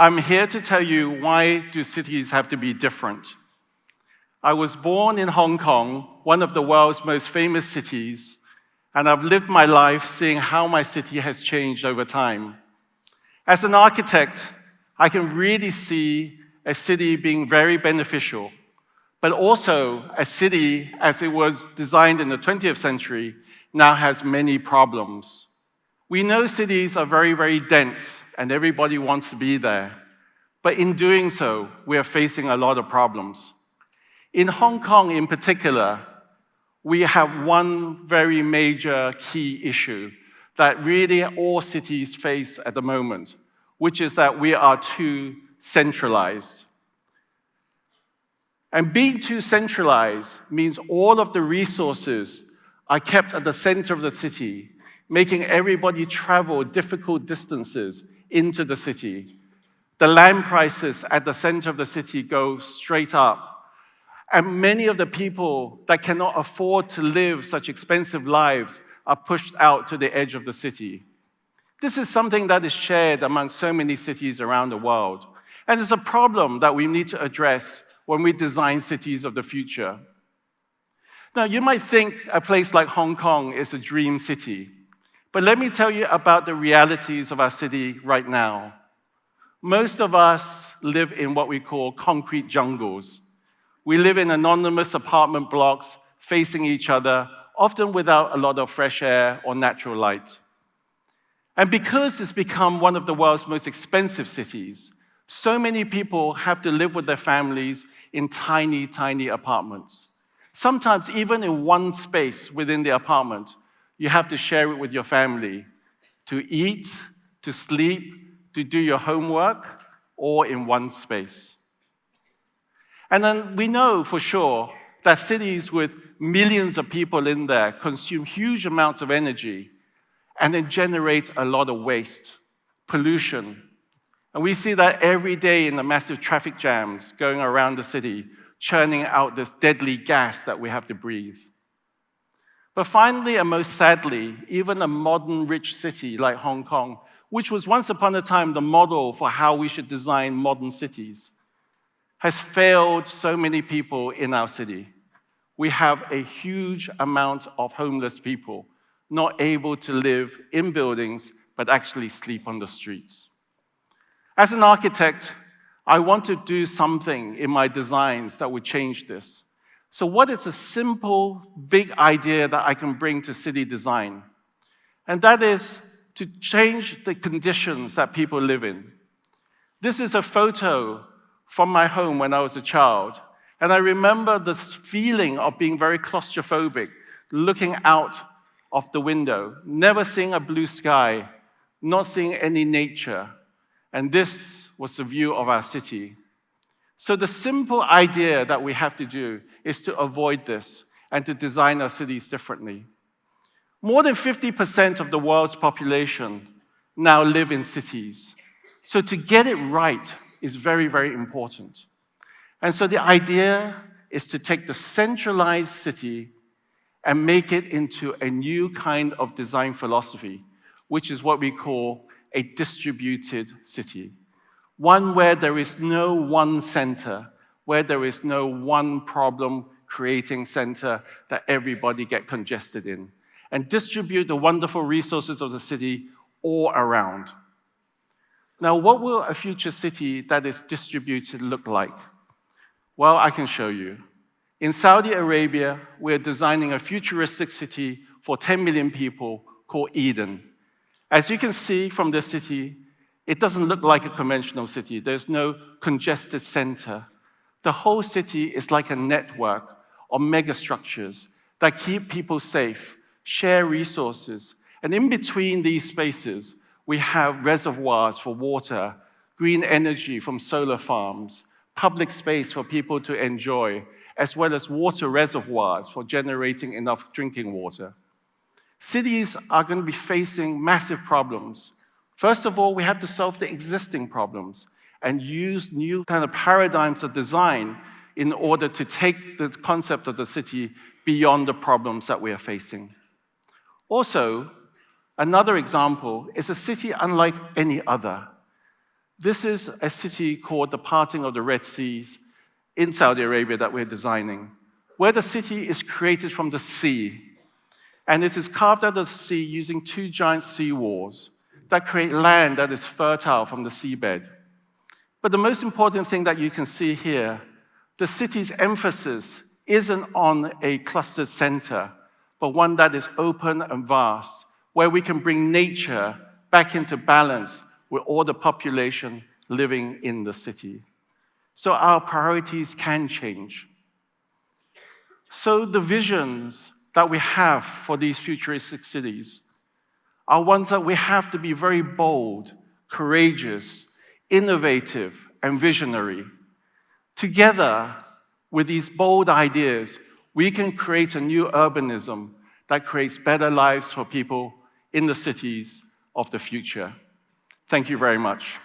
I'm here to tell you why do cities have to be different. I was born in Hong Kong, one of the world's most famous cities, and I've lived my life seeing how my city has changed over time. As an architect, I can really see a city being very beneficial, but also a city, as it was designed in the 20th century, now has many problems. We know cities are very, very dense, and everybody wants to be there. But in doing so, we are facing a lot of problems. In Hong Kong in particular, we have one very major key issue that really all cities face at the moment, which is that we are too centralized. And being too centralized means all of the resources are kept at the center of the city, making everybody travel difficult distances into the city. The land prices at the center of the city go straight up. And many of the people that cannot afford to live such expensive lives are pushed out to the edge of the city. This is something that is shared among so many cities around the world. And it's a problem that we need to address when we design cities of the future. Now, you might think a place like Hong Kong is a dream city. But let me tell you about the realities of our city right now. Most of us live in what we call concrete jungles. We live in anonymous apartment blocks facing each other, often without a lot of fresh air or natural light. And because it's become one of the world's most expensive cities, so many people have to live with their families in tiny, tiny apartments. Sometimes even in one space within the apartment, you have to share it with your family to eat, to sleep, to do your homework, all in one space. And then we know for sure that cities with millions of people in there consume huge amounts of energy and then generate a lot of waste, pollution. And we see that every day in the massive traffic jams going around the city, churning out this deadly gas that we have to breathe. But finally, and most sadly, even a modern rich city like Hong Kong, which was once upon a time the model for how we should design modern cities, has failed so many people in our city. We have a huge amount of homeless people not able to live in buildings, but actually sleep on the streets. As an architect, I want to do something in my designs that would change this. So what is a simple, big idea that I can bring to city design? And that is to change the conditions that people live in. This is a photo from my home when I was a child. And I remember this feeling of being very claustrophobic, looking out of the window, never seeing a blue sky, not seeing any nature. And this was the view of our city. So the simple idea that we have to do is to avoid this and to design our cities differently. More than 50% of the world's population now live in cities. So to get it right is very, very important. And so the idea is to take the centralized city and make it into a new kind of design philosophy, which is what we call a distributed city. One where there is no one center, where there is no one problem-creating center that everybody get congested in, and distribute the wonderful resources of the city all around. Now, what will a future city that is distributed look like? Well, I can show you. In Saudi Arabia, we're designing a futuristic city for 10 million people called Eden. As you can see from this city, it doesn't look like a conventional city. There's no congested center. The whole city is like a network of megastructures that keep people safe, share resources, and in between these spaces, we have reservoirs for water, green energy from solar farms, public space for people to enjoy, as well as water reservoirs for generating enough drinking water. Cities are going to be facing massive problems. First of all, we have to solve the existing problems and use new kind of paradigms of design in order to take the concept of the city beyond the problems that we are facing. Also, another example is a city unlike any other. This is a city called the Parting of the Red Seas in Saudi Arabia that we're designing, where the city is created from the sea. And it is carved out of the sea using two giant sea walls that create land that is fertile from the seabed. But the most important thing that you can see here, the city's emphasis isn't on a clustered center, but one that is open and vast, where we can bring nature back into balance with all the population living in the city. So our priorities can change. So the visions that we have for these futuristic cities are ones that we have to be very bold, courageous, innovative, and visionary. Together with these bold ideas, we can create a new urbanism that creates better lives for people in the cities of the future. Thank you very much.